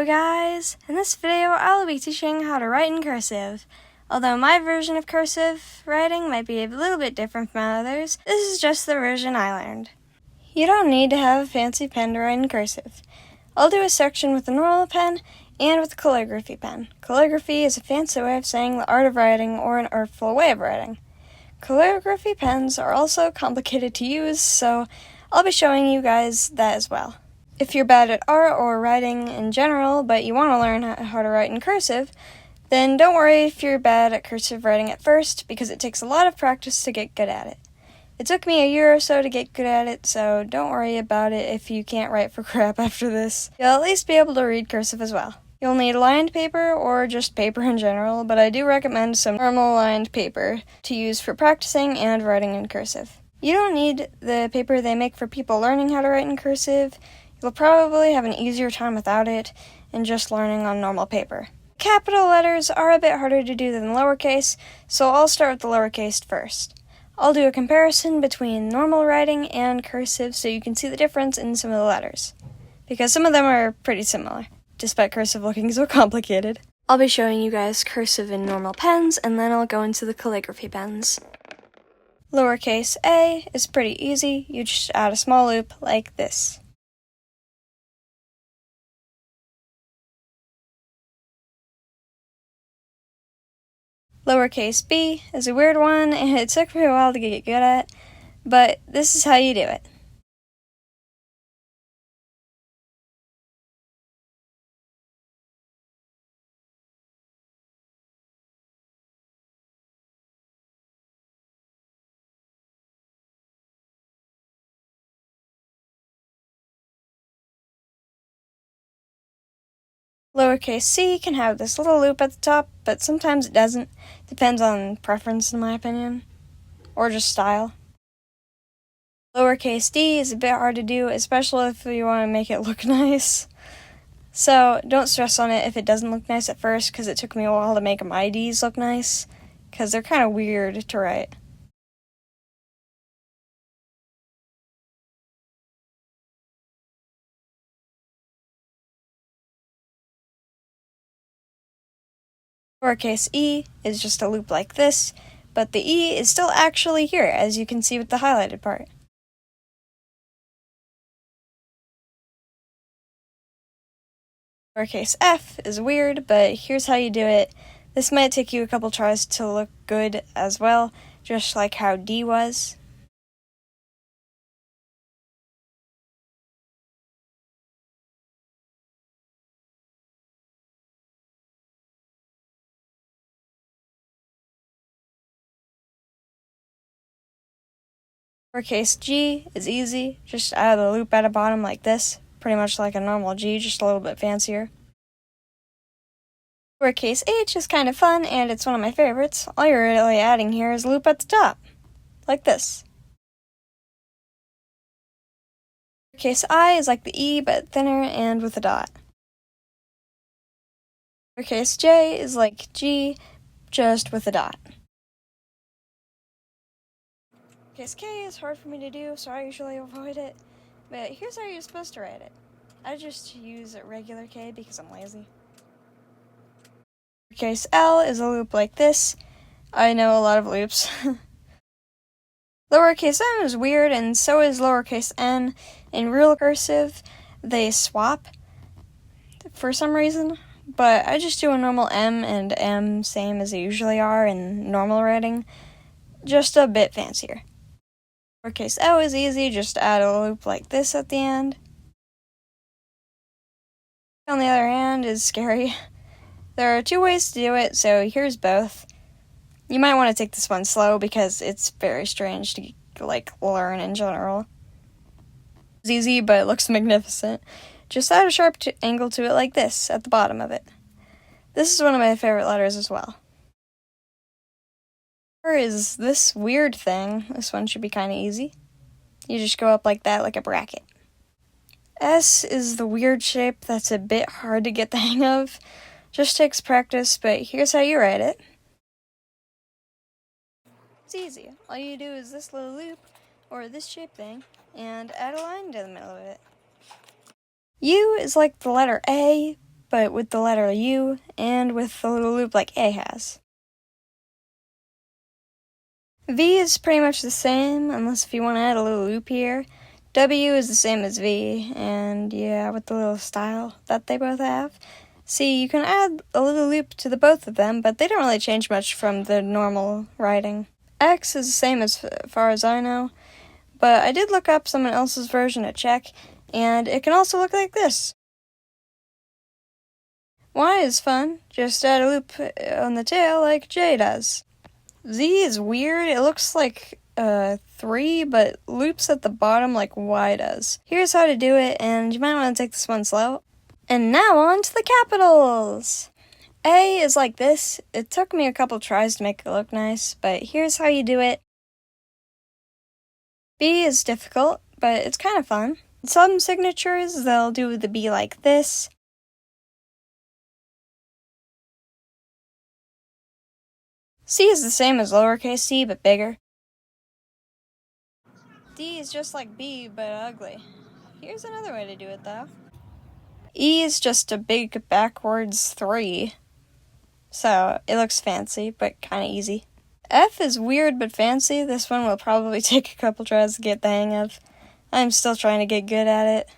Hello guys! In this video I'll be teaching how to write in cursive. Although my version of cursive writing might be a little bit different from others, this is just the version I learned. You don't need to have a fancy pen to write in cursive. I'll do a section with a normal pen and with a calligraphy pen. Calligraphy is a fancy way of saying the art of writing or an artful way of writing. Calligraphy pens are also complicated to use, so I'll be showing you guys that as well. If you're bad at art or writing in general, but you want to learn how to write in cursive, then don't worry if you're bad at cursive writing at first, because it takes a lot of practice to get good at it. It took me a year or so to get good at it, so don't worry about it if you can't write for crap after this. You'll at least be able to read cursive as well. You'll need lined paper or just paper in general, but I do recommend some normal lined paper to use for practicing and writing in cursive. You don't need the paper they make for people learning how to write in cursive. You'll probably have an easier time without it and just learning on normal paper. Capital letters are a bit harder to do than lowercase, so I'll start with the lowercase first. I'll do a comparison between normal writing and cursive so you can see the difference in some of the letters, because some of them are pretty similar, despite cursive looking so complicated. I'll be showing you guys cursive in normal pens, and then I'll go into the calligraphy pens. Lowercase a is pretty easy. You just add a small loop like this. Lowercase b is a weird one, and it took me a while to get good at, but this is how you do it. Lowercase c can have this little loop at the top, but sometimes it doesn't. Depends on preference, in my opinion, or just style. Lowercase d is a bit hard to do, especially if you want to make it look nice. So don't stress on it if it doesn't look nice at first, because it took me a while to make my Ds look nice, because they're kind of weird to write. Lowercase e is just a loop like this, but the e is still actually here, as you can see with the highlighted part. Lowercase f is weird, but here's how you do it. This might take you a couple tries to look good as well, just like how D was. Lowercase g is easy, just add a loop at the bottom like this, pretty much like a normal G, just a little bit fancier. Lowercase h is kind of fun, and it's one of my favorites. All you're really adding here is a loop at the top, like this. Lowercase I is like the E, but thinner and with a dot. Lowercase j is like G, just with a dot. Lowercase k is hard for me to do, so I usually avoid it, but here's how you're supposed to write it. I just use a regular K because I'm lazy. Lowercase L is a loop like this. I know a lot of loops. Lowercase m is weird, and so is lowercase n. In real cursive, they swap for some reason, but I just do a normal M and M same as they usually are in normal writing, just a bit fancier. Lowercase o is easy, just add a loop like this at the end. On the other hand is scary. There are two ways to do it, so here's both. You might want to take this one slow because it's very strange to learn in general. It's easy, but it looks magnificent. Just add a sharp angle to it like this at the bottom of it. This is one of my favorite letters as well. Or is this weird thing. This one should be kind of easy. You just go up like that, like a bracket. S is the weird shape that's a bit hard to get the hang of. Just takes practice, but here's how you write it. It's easy. All you do is this little loop, or this shape thing, and add a line to the middle of it. U is like the letter A, but with the letter U, and with the little loop like A has. V is pretty much the same, unless if you want to add a little loop here. W is the same as V, and yeah, with the little style that they both have. See, you can add a little loop to the both of them, but they don't really change much from the normal writing. X is the same as far as I know, but I did look up someone else's version to check, and it can also look like this. Y is fun, just add a loop on the tail like J does. Z is weird, it looks like 3, but loops at the bottom like Y does. Here's how to do it, and you might want to take this one slow. And now on to the capitals! A is like this. It took me a couple tries to make it look nice, but here's how you do it. B is difficult, but it's kind of fun. Some signatures, they'll do the B like this. C is the same as lowercase c, but bigger. D is just like B, but ugly. Here's another way to do it, though. E is just a big backwards 3. So, it looks fancy, but kinda easy. F is weird but fancy. This one will probably take a couple tries to get the hang of. I'm still trying to get good at it.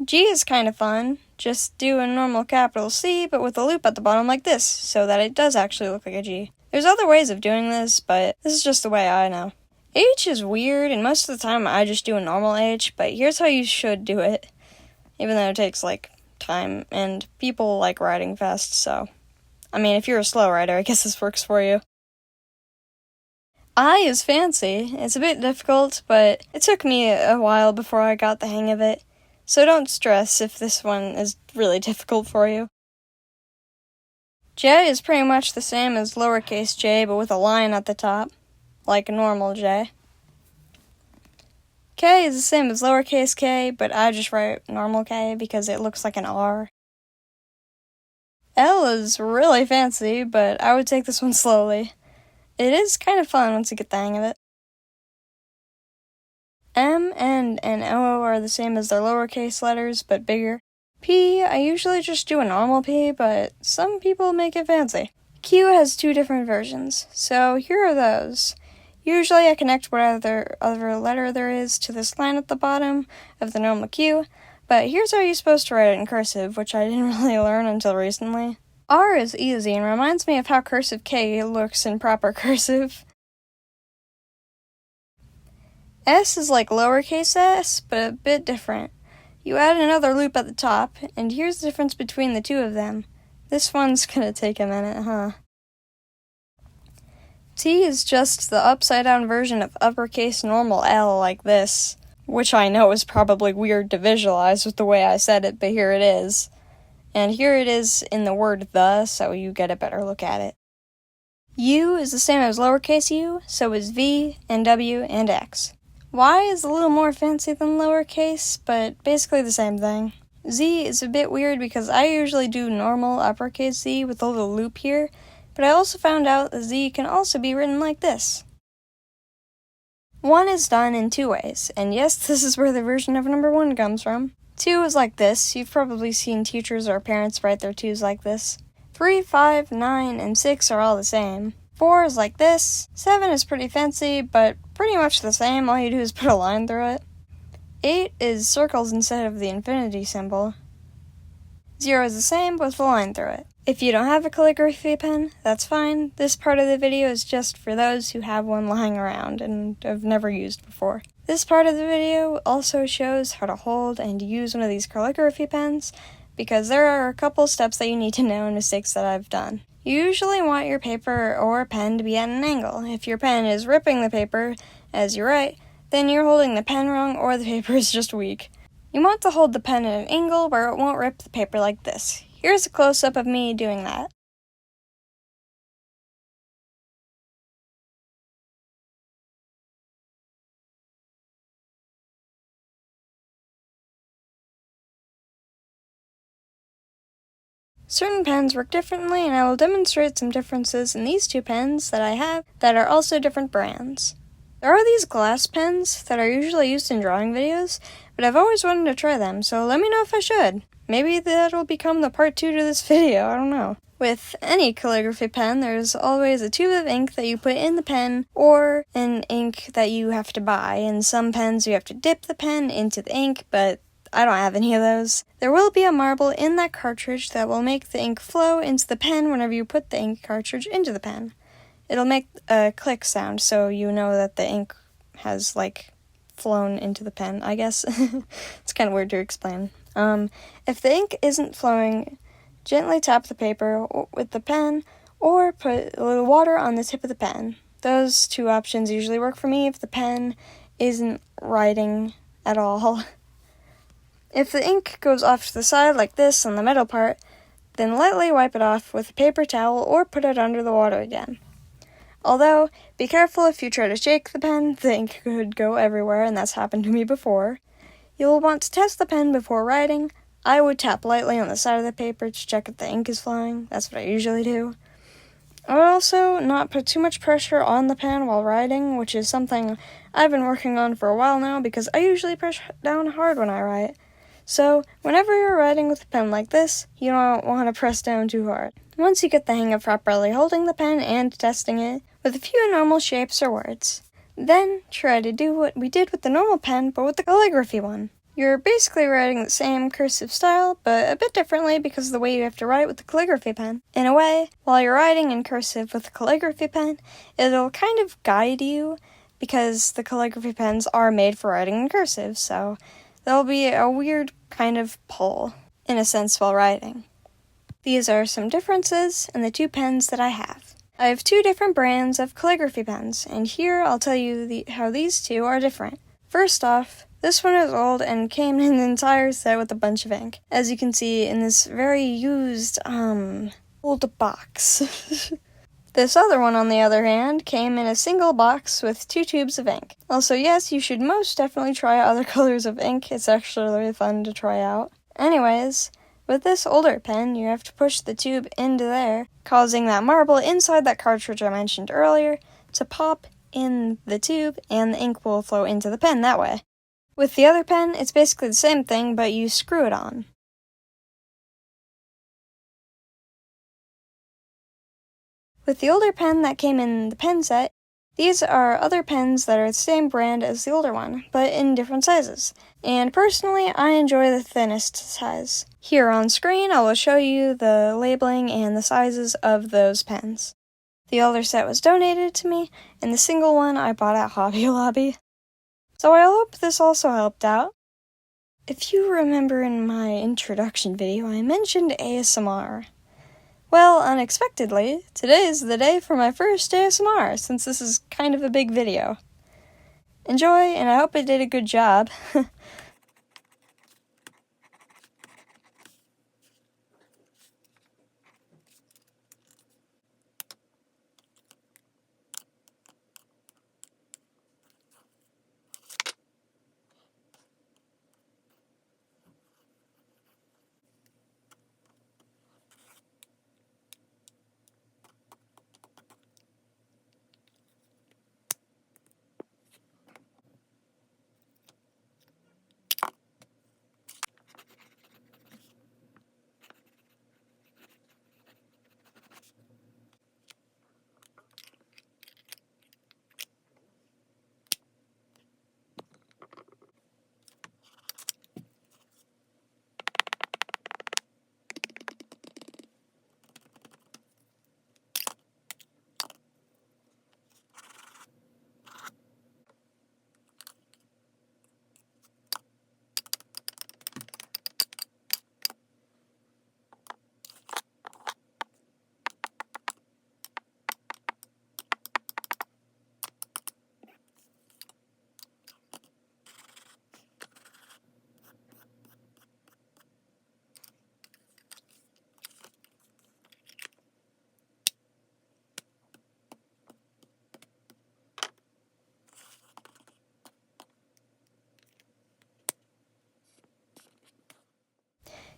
G is kinda fun. Just do a normal capital C, but with a loop at the bottom like this, so that it does actually look like a G. There's other ways of doing this, but this is just the way I know. H is weird, and most of the time I just do a normal H, but here's how you should do it. Even though it takes, time, and people like writing fast, so. I mean, if you're a slow writer, I guess this works for you. I is fancy. It's a bit difficult, but it took me a while before I got the hang of it, so don't stress if this one is really difficult for you. J is pretty much the same as lowercase j, but with a line at the top, like a normal J. K is the same as lowercase k, but I just write normal K because it looks like an R. L is really fancy, but I would take this one slowly. It is kind of fun once you get the hang of it. M, N, and O are the same as their lowercase letters, but bigger. P, I usually just do a normal P, but some people make it fancy. Q has 2 different versions, so here are those. Usually I connect whatever other letter there is to this line at the bottom of the normal Q, but here's how you're supposed to write it in cursive, which I didn't really learn until recently. R is easy and reminds me of how cursive K looks in proper cursive. S is like lowercase s, but a bit different. You add another loop at the top, and here's the difference between the two of them. This one's gonna take a minute, huh? T is just the upside-down version of uppercase normal L like this, which I know is probably weird to visualize with the way I said it, but here it is. And here it is in the word the, so you get a better look at it. U is the same as lowercase u, so is V, and W, and X. Y is a little more fancy than lowercase, but basically the same thing. Z is a bit weird because I usually do normal uppercase Z with a little loop here, but I also found out that Z can also be written like this. 1 is done in 2 ways, and yes, this is where the version of number 1 comes from. 2 is like this. You've probably seen teachers or parents write their 2's like this. 3, 5, 9, and 6 are all the same. 4 is like this. 7 is pretty fancy, but pretty much the same. All you do is put a line through it. 8 is circles instead of the infinity symbol. 0 is the same, but with a line through it. If you don't have a calligraphy pen, that's fine. This part of the video is just for those who have one lying around and have never used before. This part of the video also shows how to hold and use one of these calligraphy pens, because there are a couple steps that you need to know and mistakes that I've done. You usually want your paper or pen to be at an angle. If your pen is ripping the paper as you write, then you're holding the pen wrong or the paper is just weak. You want to hold the pen at an angle where it won't rip the paper like this. Here's a close-up of me doing that. Certain pens work differently, and I will demonstrate some differences in these 2 pens that I have that are also different brands. There are these glass pens that are usually used in drawing videos, but I've always wanted to try them, so let me know if I should. maybe that'll become the part 2 to this video, I don't know. With any calligraphy pen, there's always a tube of ink that you put in the pen, or an ink that you have to buy. In some pens, you have to dip the pen into the ink, but I don't have any of those. There will be a marble in that cartridge that will make the ink flow into the pen whenever you put the ink cartridge into the pen. It'll make a click sound, so you know that the ink has, flown into the pen, I guess. It's kind of weird to explain. If the ink isn't flowing, gently tap the paper with the pen, or put a little water on the tip of the pen. Those two options usually work for me if the pen isn't writing at all. If the ink goes off to the side like this on the middle part, then lightly wipe it off with a paper towel or put it under the water again. Although, be careful if you try to shake the pen, the ink could go everywhere, and that's happened to me before. You'll want to test the pen before writing. I would tap lightly on the side of the paper to check if the ink is flowing. That's what I usually do. I would also not put too much pressure on the pen while writing, which is something I've been working on for a while now because I usually press down hard when I write. So, whenever you're writing with a pen like this, you don't want to press down too hard. Once you get the hang of properly holding the pen and testing it with a few normal shapes or words, then try to do what we did with the normal pen, but with the calligraphy one. You're basically writing the same cursive style, but a bit differently because of the way you have to write with the calligraphy pen. In a way, while you're writing in cursive with the calligraphy pen, it'll kind of guide you because the calligraphy pens are made for writing in cursive, so there'll be a weird kind of pull, in a sense, while writing. These are some differences in the two pens that I have. I have two different brands of calligraphy pens, and here I'll tell you how these two are different. First off, this one is old and came in an entire set with a bunch of ink, as you can see in this very used, old box. This other one, on the other hand, came in a single box with 2 tubes of ink. Also, yes, you should most definitely try other colors of ink. It's actually really fun to try out. Anyways, with this older pen, you have to push the tube into there, causing that marble inside that cartridge I mentioned earlier to pop in the tube, and the ink will flow into the pen that way. With the other pen, it's basically the same thing, but you screw it on. With the older pen that came in the pen set, these are other pens that are the same brand as the older one, but in different sizes. And personally, I enjoy the thinnest size. Here on screen, I will show you the labeling and the sizes of those pens. The older set was donated to me, and the single one I bought at Hobby Lobby. So I hope this also helped out. If you remember in my introduction video, I mentioned ASMR. Well, unexpectedly, today is the day for my first ASMR, since this is kind of a big video. Enjoy, and I hope I did a good job.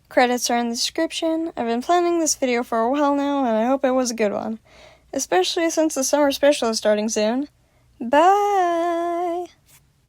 Credits are in the description. I've been planning this video for a while now, and I hope it was a good one. Especially since the summer special is starting soon. Bye!